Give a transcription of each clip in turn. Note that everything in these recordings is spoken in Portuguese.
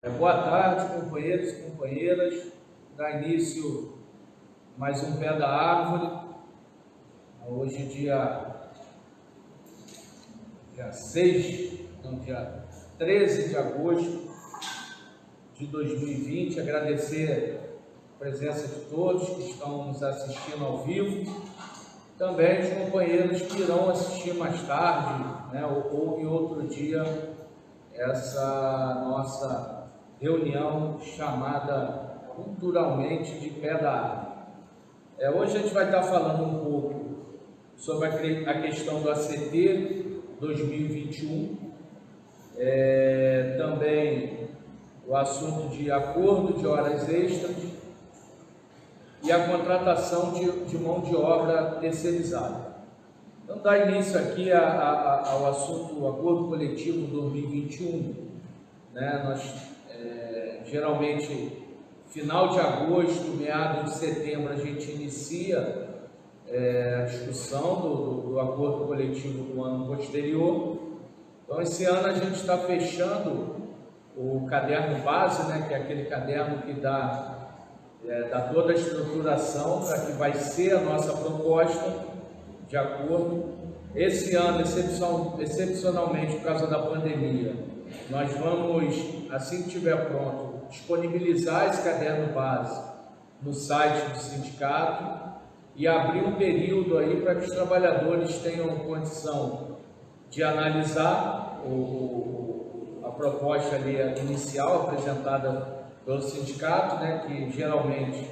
Boa tarde, companheiros e companheiras. Dá início mais um Pé da Árvore. Hoje, dia 13 de agosto de 2020. Agradecer a presença de todos que estão nos assistindo ao vivo. Também os companheiros que irão assistir mais tarde, ou em outro dia, essa nossa reunião chamada culturalmente de Pé da Árvore. Hoje a gente vai estar falando um pouco sobre a questão do ACT 2021, também o assunto de acordo de horas extras e a contratação de mão de obra terceirizada. Então, dá início aqui ao assunto do acordo coletivo 2021, nós geralmente, final de agosto, meados de setembro, a gente inicia a discussão do acordo coletivo do ano posterior. Então, esse ano a gente está fechando o caderno base, que é aquele caderno que dá toda a estruturação para que vai ser a nossa proposta de acordo. Esse ano, excepcionalmente, por causa da pandemia, nós vamos, assim que estiver pronto, disponibilizar esse caderno base no site do sindicato e abrir um período aí para que os trabalhadores tenham condição de analisar a proposta ali inicial apresentada pelo sindicato, que geralmente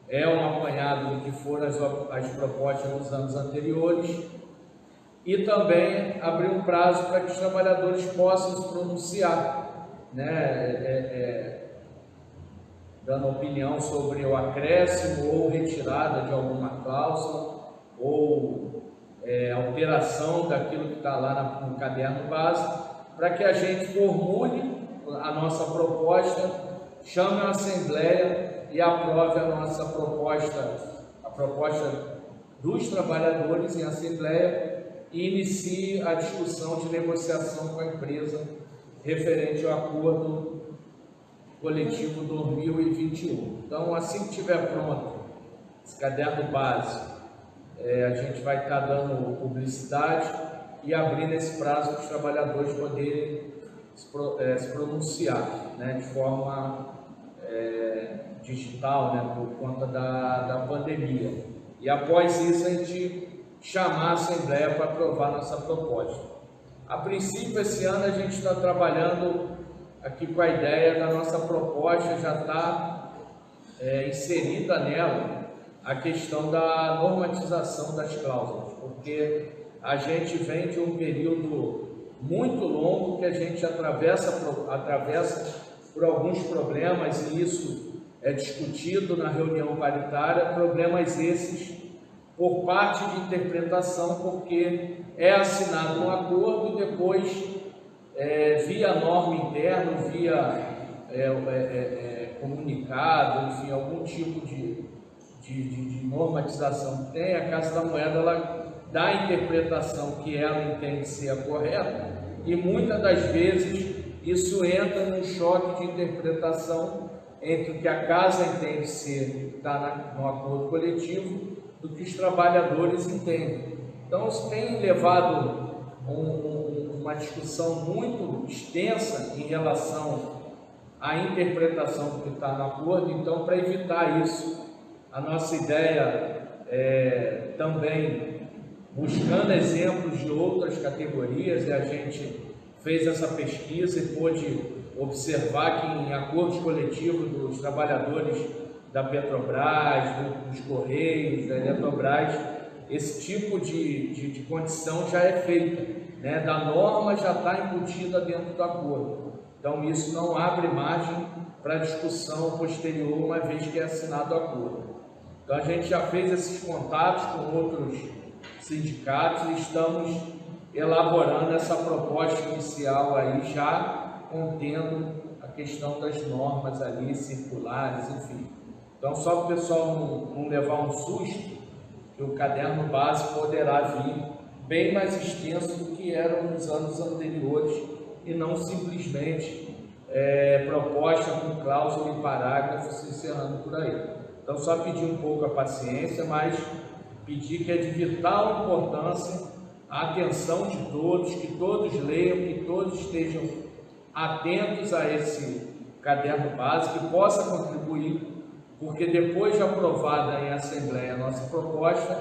é um apanhado do que foram as propostas nos anos anteriores, e também abrir um prazo para que os trabalhadores possam se pronunciar, dando opinião sobre o acréscimo ou retirada de alguma cláusula ou alteração daquilo que está lá no caderno base, para que a gente formule a nossa proposta, chame a Assembleia e aprove a nossa proposta, a proposta dos trabalhadores em Assembleia, e inicie a discussão de negociação com a empresa referente ao acordo coletivo 2021. Então, assim que estiver pronto esse caderno base, a gente vai estar dando publicidade e abrindo esse prazo para os trabalhadores poderem se pronunciar, de forma digital, por conta da pandemia. E após isso a gente chamar a Assembleia para aprovar nossa proposta. A princípio, esse ano a gente está trabalhando aqui com a ideia da nossa proposta, já está inserida nela a questão da normatização das cláusulas, porque a gente vem de um período muito longo que a gente atravessa por alguns problemas, e isso é discutido na reunião paritária, problemas esses por parte de interpretação, porque é assinado um acordo e depois, via norma interna, via comunicado, enfim, algum tipo de normatização que tem, a Casa da Moeda ela dá a interpretação que ela entende ser a correta, e muitas das vezes isso entra num choque de interpretação entre o que a Casa entende ser, está no acordo coletivo, do que os trabalhadores entendem. Então, isso tem levado uma discussão muito extensa em relação à interpretação do que está no acordo. Então, para evitar isso, a nossa ideia é também, buscando exemplos de outras categorias, e a gente fez essa pesquisa e pôde observar que em acordos coletivos dos trabalhadores da Petrobras, dos Correios, da Eletrobras, esse tipo de condição já é feita, da norma já está embutida dentro do acordo. Então, isso não abre margem para discussão posterior, uma vez que é assinado o acordo. Então, a gente já fez esses contatos com outros sindicatos e estamos elaborando essa proposta inicial aí, já contendo a questão das normas ali, circulares, enfim. Então, só para o pessoal não levar um susto, que o caderno base poderá vir bem mais extenso do que era nos anos anteriores, e não simplesmente proposta com cláusula em parágrafos, encerrando por aí. Então, só pedir um pouco a paciência, mas pedir que é de vital importância a atenção de todos, que todos leiam, que todos estejam atentos a esse caderno básico, que possa contribuir, porque depois de aprovada em Assembleia a nossa proposta,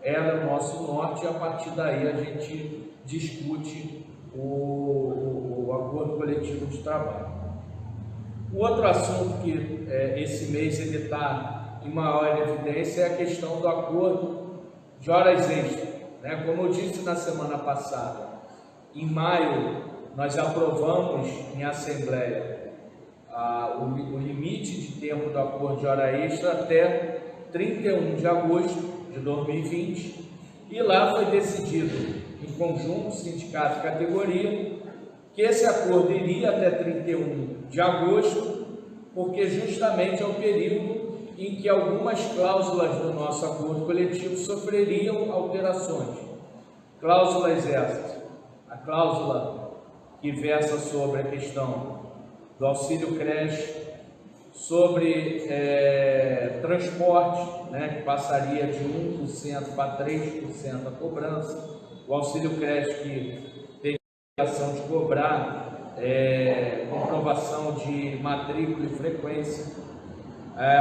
ela é o nosso norte, e a partir daí a gente discute o acordo coletivo de trabalho. O outro assunto que esse mês ele está em maior evidência é a questão do acordo de horas extras, né? Como eu disse na semana passada, em maio nós aprovamos em Assembleia o limite de tempo do acordo de hora extra até 31 de agosto de 2020, e lá foi decidido, em conjunto, sindicato e categoria, que esse acordo iria até 31 de agosto, porque justamente é o período em que algumas cláusulas do nosso acordo coletivo sofreriam alterações. Cláusulas essas: a cláusula que versa sobre a questão do auxílio creche, sobre transporte, né, que passaria de 1% para 3% a cobrança, o auxílio creche que tem a obrigação de cobrar comprovação de matrícula e frequência,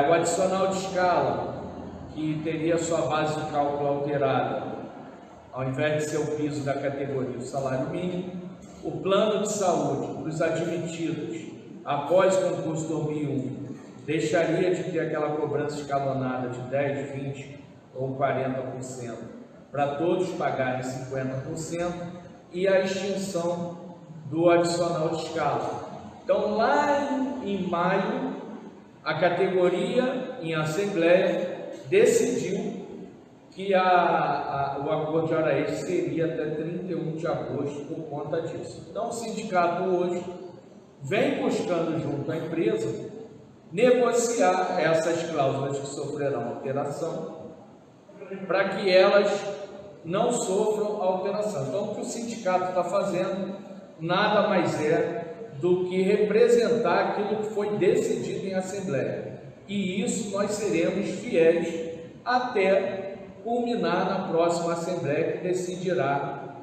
o adicional de escala, que teria sua base de cálculo alterada, ao invés de ser o piso da categoria, o salário mínimo, o plano de saúde para os admitidos após o concurso 2001 deixaria de ter aquela cobrança escalonada de 10%, 20% ou 40%, para todos pagarem 50%, e a extinção do adicional de escala. Então, lá em maio, a categoria, em Assembleia, decidiu que o acordo de hora extra seria até 31 de agosto por conta disso. Então, o sindicato hoje vem buscando junto à empresa negociar essas cláusulas que sofrerão alteração, para que elas não sofram alteração. Então, o que o sindicato está fazendo nada mais é do que representar aquilo que foi decidido em Assembleia. E isso nós seremos fiéis até culminar na próxima Assembleia, que decidirá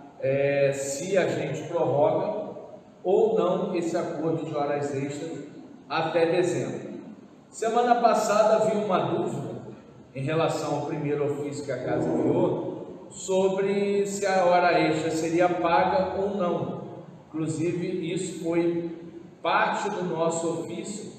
se a gente prorroga ou não esse acordo de horas extras até dezembro. Semana passada havia uma dúvida em relação ao primeiro ofício que a Casa enviou, sobre se a hora extra seria paga ou não. Inclusive, isso foi parte do nosso ofício,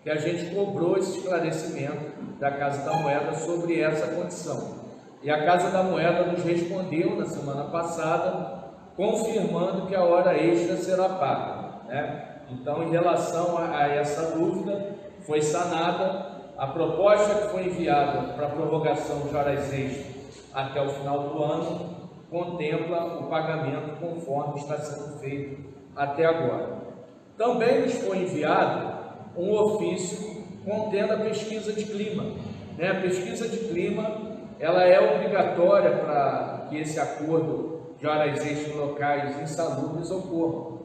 que a gente cobrou esse esclarecimento da Casa da Moeda sobre essa condição. E a Casa da Moeda nos respondeu na semana passada, confirmando que a hora extra será paga, né? Então, em relação a essa dúvida, foi sanada. A proposta que foi enviada para prorrogação de horas extras até o final do ano contempla o pagamento conforme está sendo feito até agora. Também nos foi enviado um ofício contendo a pesquisa de clima, né? A pesquisa de clima, ela é obrigatória para que esse acordo de horas extras em locais insalubres ocorra.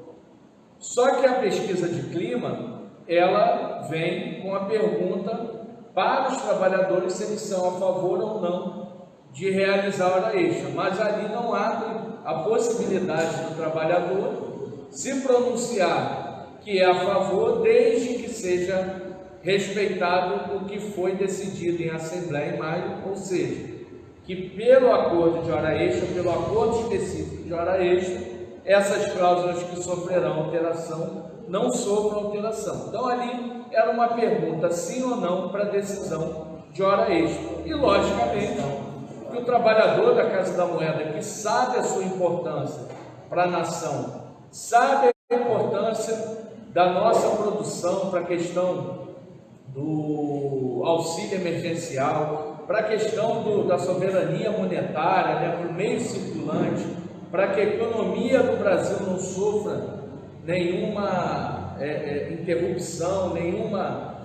Só que a pesquisa de clima, ela vem com a pergunta para os trabalhadores se eles são a favor ou não de realizar hora extra, mas ali não abre a possibilidade do trabalhador se pronunciar que é a favor, desde que seja respeitado o que foi decidido em Assembleia em maio, ou seja, que pelo acordo de hora extra, pelo acordo específico de hora extra, essas cláusulas que sofrerão alteração não sofram alteração. Então ali era uma pergunta sim ou não para decisão de hora extra. E logicamente que o trabalhador da Casa da Moeda, que sabe a sua importância para a nação, sabe a importância da nossa produção para a questão do auxílio emergencial, para a questão da soberania monetária, né, para o meio circulante, para que a economia do Brasil não sofra nenhuma interrupção, nenhuma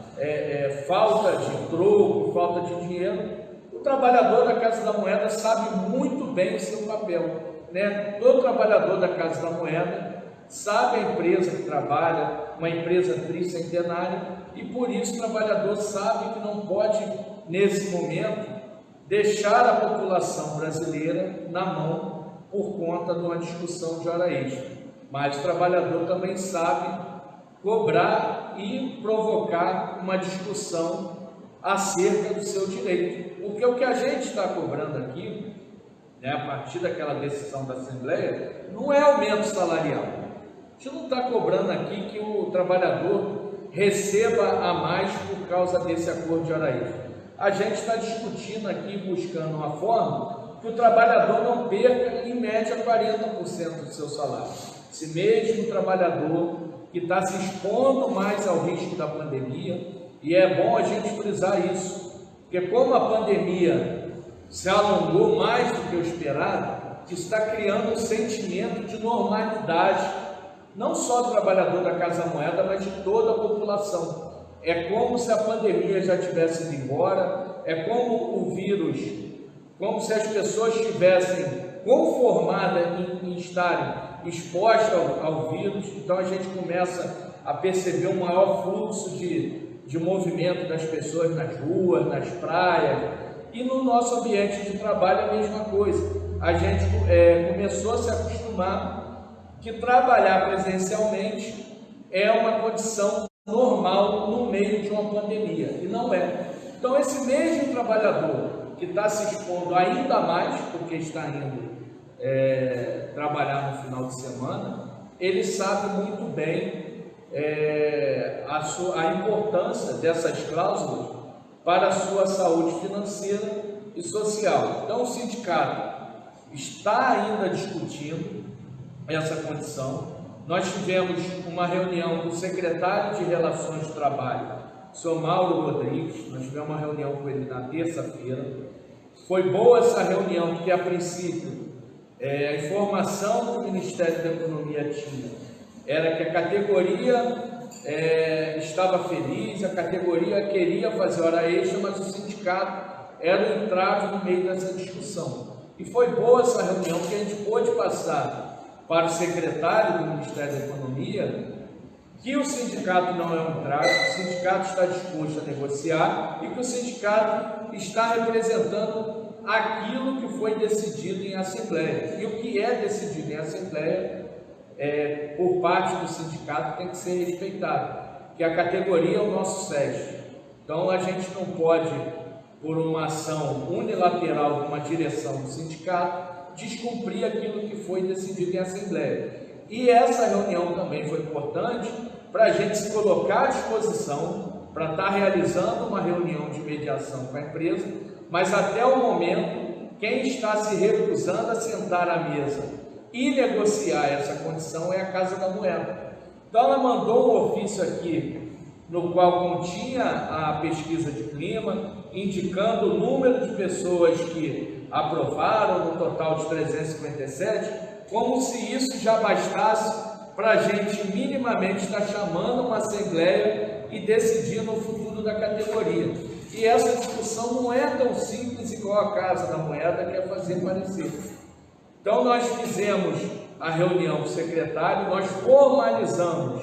falta de troco, falta de dinheiro. O trabalhador da Casa da Moeda sabe muito bem o seu papel, né? Todo trabalhador da Casa da Moeda sabe a empresa que trabalha, uma empresa tricentenária, e por isso o trabalhador sabe que não pode, nesse momento, deixar a população brasileira na mão por conta de uma discussão de hora extra. Mas o trabalhador também sabe cobrar e provocar uma discussão acerca do seu direito. Porque o que a gente está cobrando aqui, né, a partir daquela decisão da Assembleia, não é aumento salarial. A gente não está cobrando aqui que o trabalhador receba a mais por causa desse acordo de hora extra. A gente está discutindo aqui, buscando uma forma que o trabalhador não perca, em média, 40% do seu salário. Esse mesmo trabalhador que está se expondo mais ao risco da pandemia, e é bom a gente frisar isso, porque como a pandemia se alongou mais do que o esperado, está criando um sentimento de normalidade, não só do trabalhador da Casa Moeda, mas de toda a população. É como se a pandemia já tivesse ido embora, é como o vírus, como se as pessoas estivessem conformadas em estarem expostas ao vírus. Então a gente começa a perceber um maior fluxo de movimento das pessoas nas ruas, nas praias, e no nosso ambiente de trabalho a mesma coisa. A gente começou a se acostumar que trabalhar presencialmente é uma condição normal no meio de uma pandemia, e não é. Então esse mesmo trabalhador que está se expondo ainda mais, porque está indo trabalhar no final de semana, ele sabe muito bem a importância dessas cláusulas para a sua saúde financeira e social. Então o sindicato está ainda discutindo essa condição. Nós tivemos uma reunião com o secretário de Relações de Trabalho, o senhor Mauro Rodrigues. Nós tivemos uma reunião com ele na terça-feira. Foi boa essa reunião, porque a princípio a informação que o Ministério da Economia tinha era que a categoria estava feliz, a categoria queria fazer hora extra, mas o sindicato era o entrave no meio dessa discussão. E foi boa essa reunião, porque a gente pôde passar para o secretário do Ministério da Economia que o sindicato não é um entrave, que o sindicato está disposto a negociar e que o sindicato está representando aquilo que foi decidido em Assembleia. E o que é decidido em Assembleia, por parte do sindicato, tem que ser respeitado, que a categoria é o nosso SES. Então a gente não pode, por uma ação unilateral de uma direção do sindicato, descumprir aquilo que foi decidido em Assembleia. E essa reunião também foi importante para a gente se colocar à disposição para estar realizando uma reunião de mediação com a empresa, mas até o momento, quem está se recusando a sentar à mesa e negociar essa condição é a Casa da Moeda. Então ela mandou um ofício aqui, no qual continha a pesquisa de clima, indicando o número de pessoas que aprovaram, no total de 357, como se isso já bastasse para a gente minimamente estar chamando uma assembleia e decidindo o futuro da categoria. E essa discussão não é tão simples igual a Casa da Moeda quer fazer parecer. Então nós fizemos a reunião com o secretário, nós formalizamos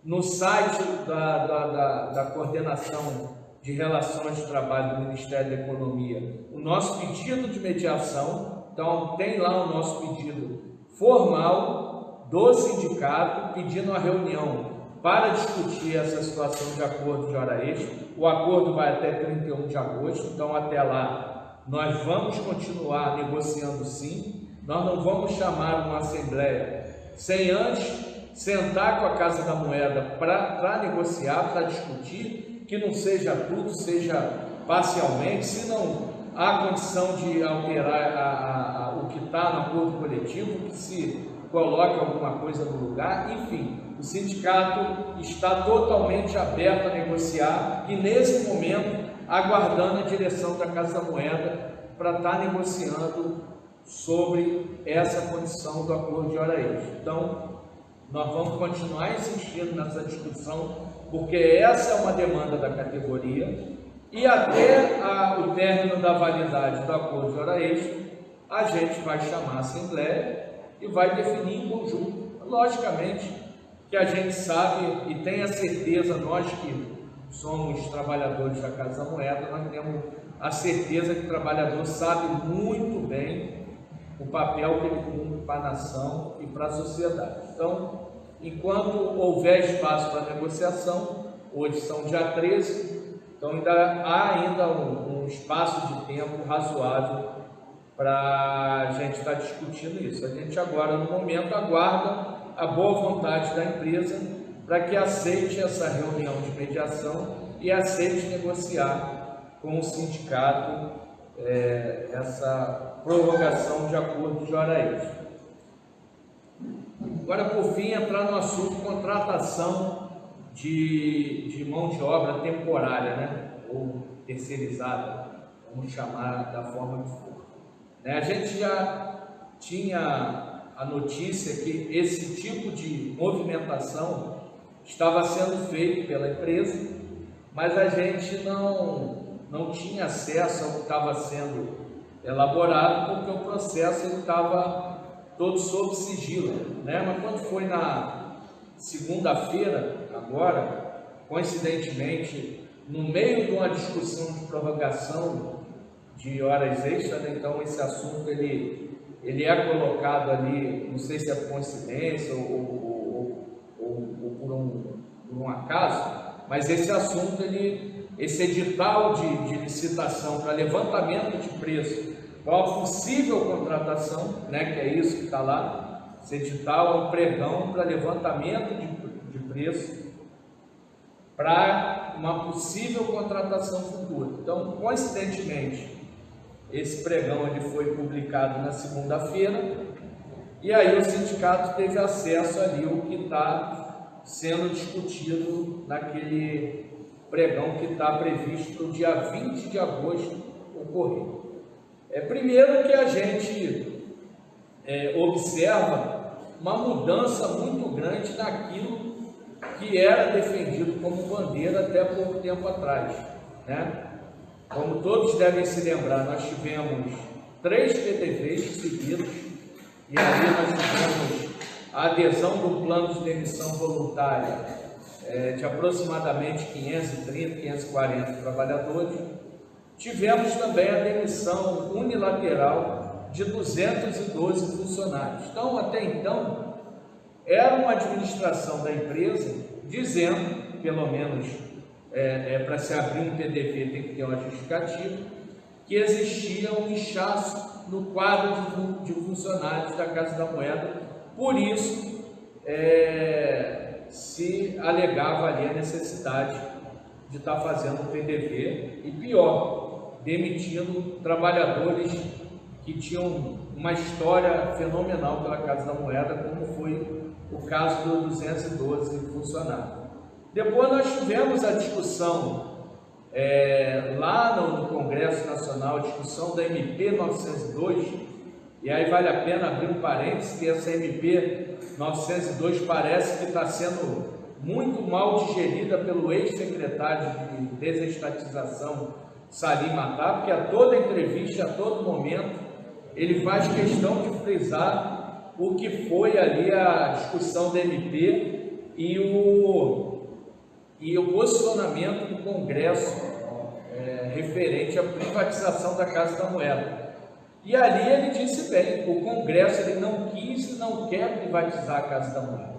no site da Coordenação de Relações de Trabalho do Ministério da Economia o nosso pedido de mediação. Então tem lá o nosso pedido formal do sindicato pedindo a reunião para discutir essa situação de acordo de hora extra. O acordo vai até 31 de agosto, então até lá nós vamos continuar negociando sim. Nós não vamos chamar uma assembleia sem antes sentar com a Casa da Moeda para negociar, para discutir, que não seja tudo, seja parcialmente, se não há condição de alterar o que está no acordo coletivo, que se coloque alguma coisa no lugar. Enfim, o sindicato está totalmente aberto a negociar e nesse momento aguardando a direção da Casa da Moeda para estar negociando sobre essa condição do acordo de hora extra. Então, nós vamos continuar insistindo nessa discussão, porque essa é uma demanda da categoria, e até o término da validade do acordo de hora extra, a gente vai chamar a Assembleia e vai definir em conjunto. logicamente que a gente sabe e tem a certeza, nós que somos trabalhadores da Casa da Moeda, nós temos a certeza que o trabalhador sabe muito bem o papel que ele cumpre para a nação e para a sociedade. Então, enquanto houver espaço para negociação, hoje são dia 13, então há um espaço de tempo razoável para a gente estar discutindo isso. A gente agora, no momento, aguarda a boa vontade da empresa para que aceite essa reunião de mediação e aceite negociar com o sindicato essa prorrogação de acordo de hora extra. Agora, por fim, entrar no assunto contratação de mão de obra temporária, né? Ou terceirizada, vamos chamar da forma que for. A gente já tinha a notícia que esse tipo de movimentação estava sendo feito pela empresa, mas a gente não tinha acesso ao que estava sendo elaborado, porque o processo estava todo sob sigilo, né? Mas quando foi na segunda-feira, agora, coincidentemente, no meio de uma discussão de prorrogação de horas extras, né? Então esse assunto ele é colocado ali, não sei se é coincidência ou por um acaso, mas esse assunto, esse edital de licitação para levantamento de preço para uma possível contratação, né, que é isso que está lá, esse edital é um pregão para levantamento de preço para uma possível contratação futura. Então, coincidentemente, esse pregão ele foi publicado na segunda-feira e aí o sindicato teve acesso ali ao que está sendo discutido naquele pregão que está previsto para o dia 20 de agosto ocorrer. Primeiro que a gente observa uma mudança muito grande naquilo que era defendido como bandeira até pouco tempo atrás, né? Como todos devem se lembrar, nós tivemos 3 PDVs seguidos e ali nós tivemos a adesão do plano de demissão voluntária de aproximadamente 530, 540 trabalhadores. Tivemos também a demissão unilateral de 212 funcionários. Então, até então, era uma administração da empresa dizendo, pelo menos para se abrir um PDV tem que ter uma justificativa, que existia um inchaço no quadro de funcionários da Casa da Moeda, por isso se alegava ali a necessidade de estar fazendo um PDV e pior, demitindo trabalhadores que tinham uma história fenomenal pela Casa da Moeda, como foi o caso dos 212 funcionários. Depois nós tivemos a discussão lá no Congresso Nacional, a discussão da MP 902, e aí vale a pena abrir um parênteses, que essa MP 902 parece que está sendo muito mal digerida pelo ex-secretário de desestatização, Salim Matar, porque a toda entrevista, a todo momento, ele faz questão de frisar o que foi ali a discussão da MP e o posicionamento do Congresso referente à privatização da Casa da Moeda. E ali ele disse bem, o Congresso ele não quis e não quer privatizar a Casa da Moeda.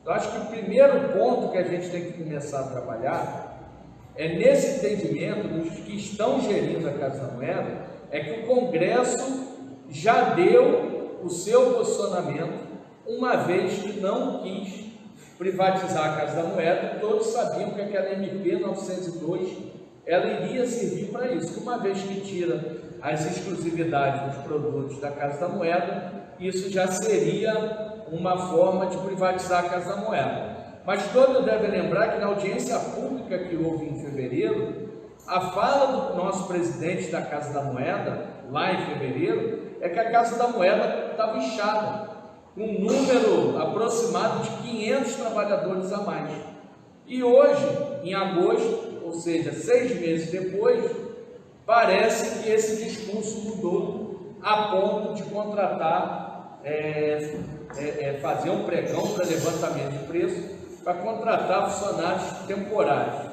Eu acho que o primeiro ponto que a gente tem que começar a trabalhar é nesse entendimento dos que estão gerindo a Casa da Moeda, é que o Congresso já deu o seu posicionamento, uma vez que não quis privatizar a Casa da Moeda. Todos sabiam que aquela MP 902 ela iria servir para isso, que uma vez que tira as exclusividades dos produtos da Casa da Moeda, isso já seria uma forma de privatizar a Casa da Moeda. Mas todos devem lembrar que na audiência pública que houve em fevereiro, a fala do nosso presidente da Casa da Moeda, lá em fevereiro, é que a Casa da Moeda estava inchada, com um número aproximado de 500 trabalhadores a mais. E hoje, em agosto, ou seja, 6 meses depois, parece que esse discurso mudou a ponto de contratar fazer um pregão para levantamento de preço para contratar funcionários temporários.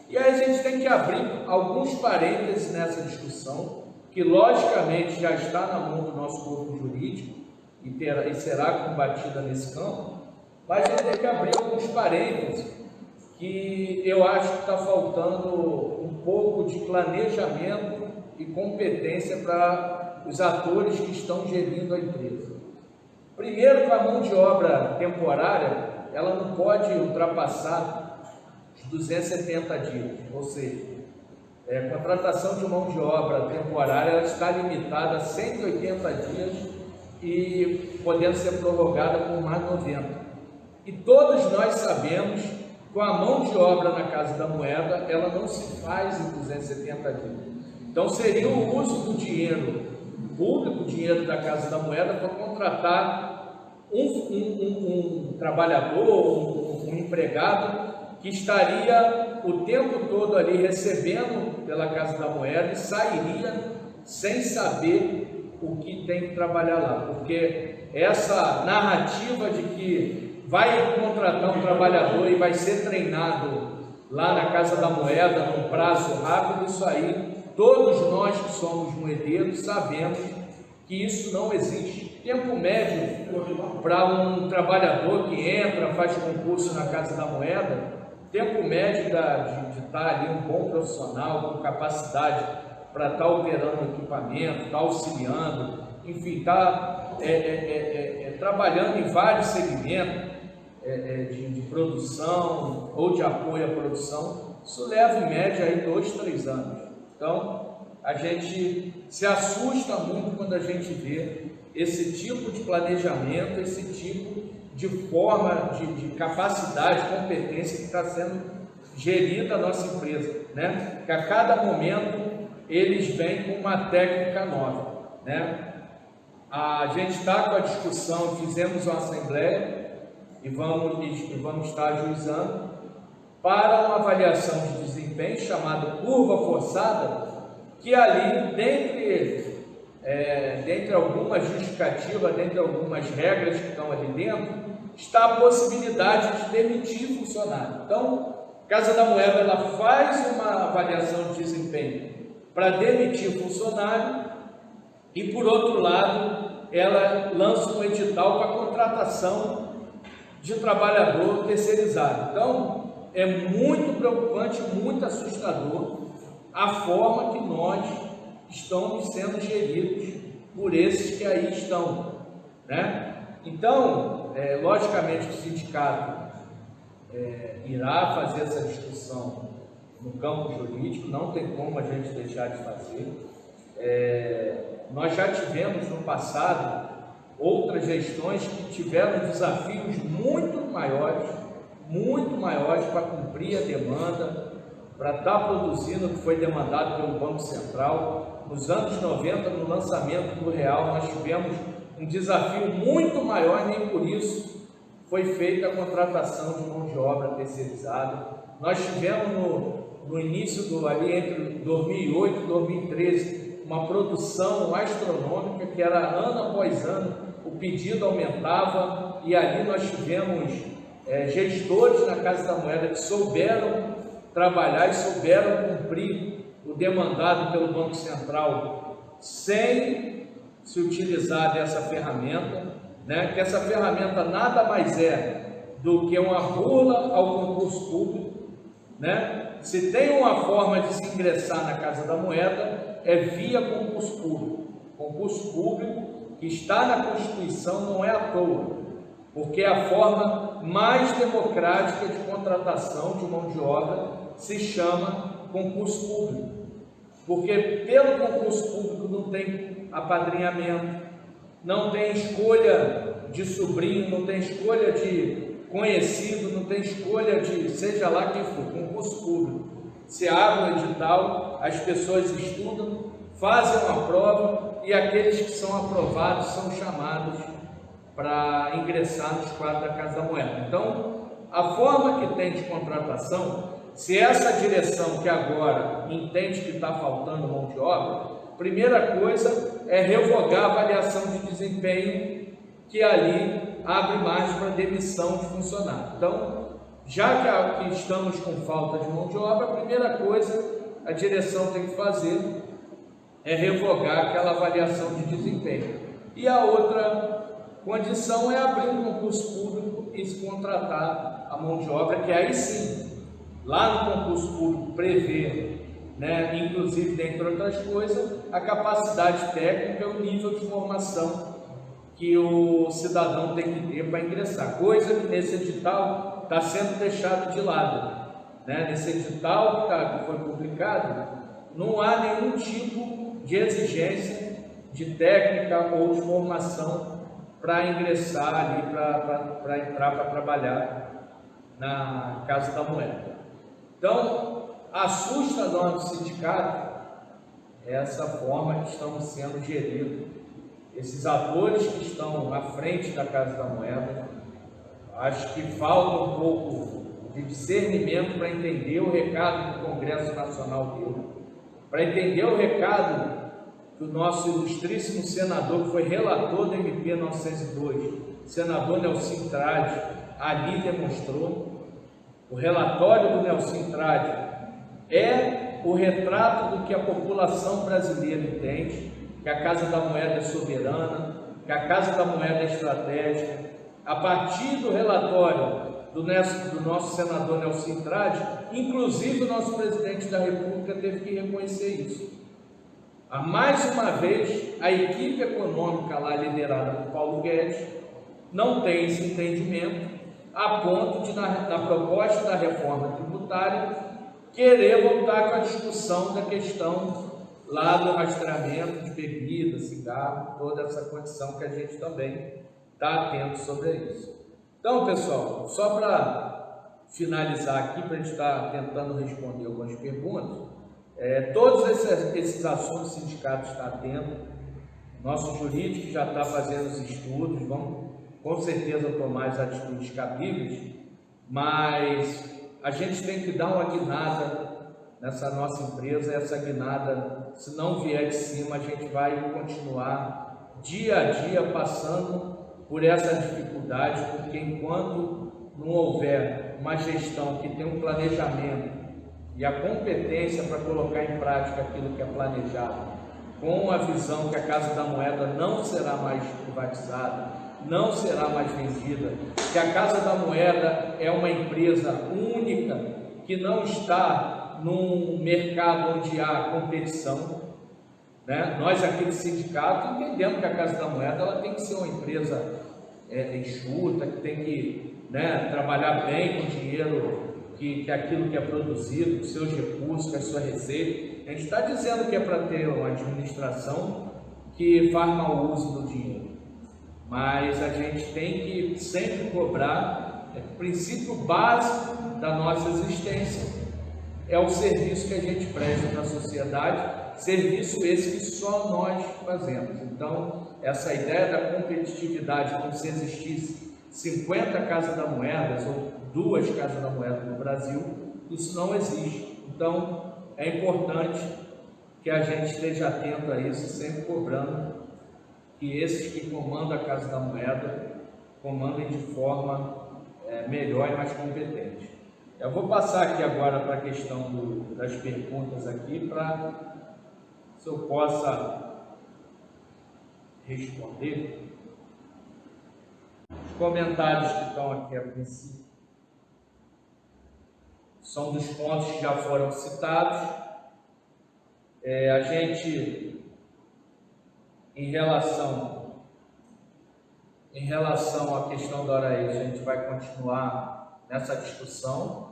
E aí a gente tem que abrir alguns parênteses nessa discussão, que logicamente já está na mão do nosso corpo jurídico e será combatida nesse campo, mas a gente tem que abrir alguns parênteses que eu acho que está faltando um pouco de planejamento e competência para os atores que estão gerindo a empresa. Primeiro, que a mão de obra temporária, ela não pode ultrapassar os 270 dias, ou seja, a contratação de mão de obra temporária ela está limitada a 180 dias e podendo ser prorrogada por mais 90. E todos nós sabemos que com a mão de obra na Casa da Moeda, ela não se faz em 270 dias. Então seria o uso do dinheiro público, o dinheiro da Casa da Moeda, para contratar um trabalhador, um empregado que estaria o tempo todo ali recebendo pela Casa da Moeda e sairia sem saber o que tem que trabalhar lá, porque essa narrativa de que vai contratar um trabalhador e vai ser treinado lá na Casa da Moeda num prazo rápido, isso aí, todos nós que somos moedeiros sabemos que isso não existe. Tempo médio para um trabalhador que entra, faz concurso na Casa da Moeda, tempo médio de estar ali um bom profissional com capacidade para estar operando equipamento, estar auxiliando, enfim, estar trabalhando em vários segmentos de produção ou de apoio à produção, isso leva em média aí 2, 3 anos. Então, a gente se assusta muito quando a gente vê esse tipo de planejamento, esse tipo de forma, de capacidade, competência que está sendo gerida a nossa empresa, né? Que a cada momento eles vêm com uma técnica nova, né? A gente está com a discussão, fizemos uma assembleia e vamos estar ajuizando para uma avaliação de desempenho chamada curva forçada, que ali, dentre algumas justificativas, dentre algumas regras que estão ali dentro, está a possibilidade de demitir funcionário. Então, a Casa da Moeda ela faz uma avaliação de desempenho para demitir funcionário e, por outro lado, ela lança um edital para contratação de trabalhador terceirizado. Então, é muito preocupante, muito assustador a forma que nós estamos sendo geridos por esses que aí estão, né? Então, logicamente, o sindicato irá fazer essa discussão no campo jurídico, não tem como a gente deixar de fazer. Nós já tivemos no passado outras gestões que tiveram desafios muito maiores para cumprir a demanda, para estar produzindo o que foi demandado pelo Banco Central. Nos anos 90, no lançamento do real, nós tivemos um desafio muito maior, nem por isso foi feita a contratação de mão de obra terceirizada. Nós tivemos no início ali entre 2008 e 2013 uma produção astronômica que era ano após ano, o pedido aumentava e ali nós tivemos gestores na Casa da Moeda que souberam trabalhar e souberam cumprir o demandado pelo Banco Central sem se utilizar dessa ferramenta, né? Que essa ferramenta nada mais é do que uma burla ao concurso público, né? Se tem uma forma de se ingressar na Casa da Moeda, é via concurso público. Concurso público que está na Constituição não é à toa, porque é a forma mais democrática de contratação de mão de obra se chama concurso público, porque pelo concurso público não tem apadrinhamento, não tem escolha de sobrinho, não tem escolha de conhecido, não tem escolha de seja lá quem for, concurso público. Se abre o edital, as pessoas estudam, fazem uma prova e aqueles que são aprovados são chamados para ingressar nos quadros da Casa da Moeda. Então, a forma que tem de contratação, se essa direção que agora entende que está faltando mão de obra, primeira coisa é revogar a avaliação de desempenho que ali abre margem para demissão de funcionário. Então, já que estamos com falta de mão de obra, a primeira coisa a direção tem que fazer é revogar aquela avaliação de desempenho. E a outra condição é abrir um concurso público e se contratar a mão de obra, que aí sim, lá no concurso público prevê, inclusive, dentre outras coisas, a capacidade técnica e o nível de formação que o cidadão tem que ter para ingressar, coisa que nesse edital está sendo deixado de lado. Nesse edital que foi publicado, não há nenhum tipo de exigência de técnica ou de formação para ingressar ali, para entrar para trabalhar na Casa da Moeda. Então, assusta nós do sindicato essa forma que estamos sendo geridos, esses atores que estão à frente da Casa da Moeda. Acho que falta um pouco de discernimento para entender o recado que o Congresso Nacional deu, para entender o recado que o nosso ilustríssimo senador, que foi relator do MP 902, senador Nelson Trade, ali demonstrou. O relatório do Nelson Trade é o retrato do que a população brasileira entende, que a Casa da Moeda é soberana, que a Casa da Moeda é estratégica. A partir do relatório do nosso senador Nelson Trade, inclusive o nosso presidente da República teve que reconhecer isso. Mais uma vez, a equipe econômica lá liderada por Paulo Guedes não tem esse entendimento, a ponto de, na proposta da reforma tributária, querer voltar com a discussão da questão lá do rastreamento de bebida, cigarro, toda essa condição que a gente também está atento sobre isso. Então, pessoal, só para finalizar aqui, para a gente estar tentando responder algumas perguntas, todos esses assuntos o sindicato está atento, nosso jurídico já está fazendo os estudos, vamos com certeza tomar as atitudes cabíveis, mas a gente tem que dar uma guinada nessa nossa empresa. Essa guinada, se não vier de cima, a gente vai continuar dia a dia passando por essa dificuldade, porque enquanto não houver uma gestão que tenha um planejamento e a competência para colocar em prática aquilo que é planejado, com a visão que a Casa da Moeda não será mais privatizada, não será mais vendida, que a Casa da Moeda é uma empresa única, que não está num mercado onde há competição, Nós aqui do sindicato entendemos que a Casa da Moeda ela tem que ser uma empresa enxuta, que tem que trabalhar bem com o dinheiro, que aquilo que é produzido, com seus recursos, com a sua receita. A gente está dizendo que é para ter uma administração que faz mau uso do dinheiro, mas a gente tem que sempre cobrar, o princípio básico da nossa existência é o serviço que a gente presta para a sociedade, serviço esse que só nós fazemos. Então, essa ideia da competitividade, como se existisse 50 Casas da Moeda ou 2 Casas da Moeda no Brasil, isso não existe. Então, é importante que a gente esteja atento a isso, sempre cobrando que esses que comandam a Casa da Moeda comandem de forma melhor e mais competente. Eu vou passar aqui agora para a questão das perguntas aqui, para se eu possa responder. Os comentários que estão aqui a princípio são dos pontos que já foram citados. A gente, em relação à questão da hora extra, a gente vai continuar nessa discussão,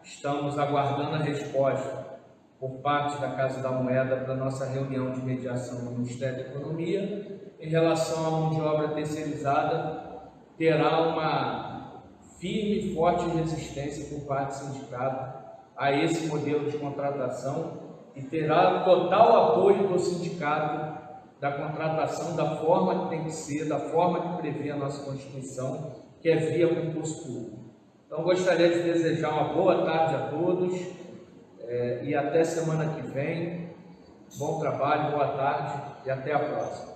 Estamos aguardando a resposta por parte da Casa da Moeda para a nossa reunião de mediação no Ministério da Economia. Em relação à mão de obra terceirizada, terá uma firme e forte resistência por parte do sindicato a esse modelo de contratação e terá total apoio do sindicato da contratação da forma que tem que ser, da forma que prevê a nossa Constituição, que é via concurso público. Então, gostaria de desejar uma boa tarde a todos e até semana que vem. Bom trabalho, boa tarde e até a próxima.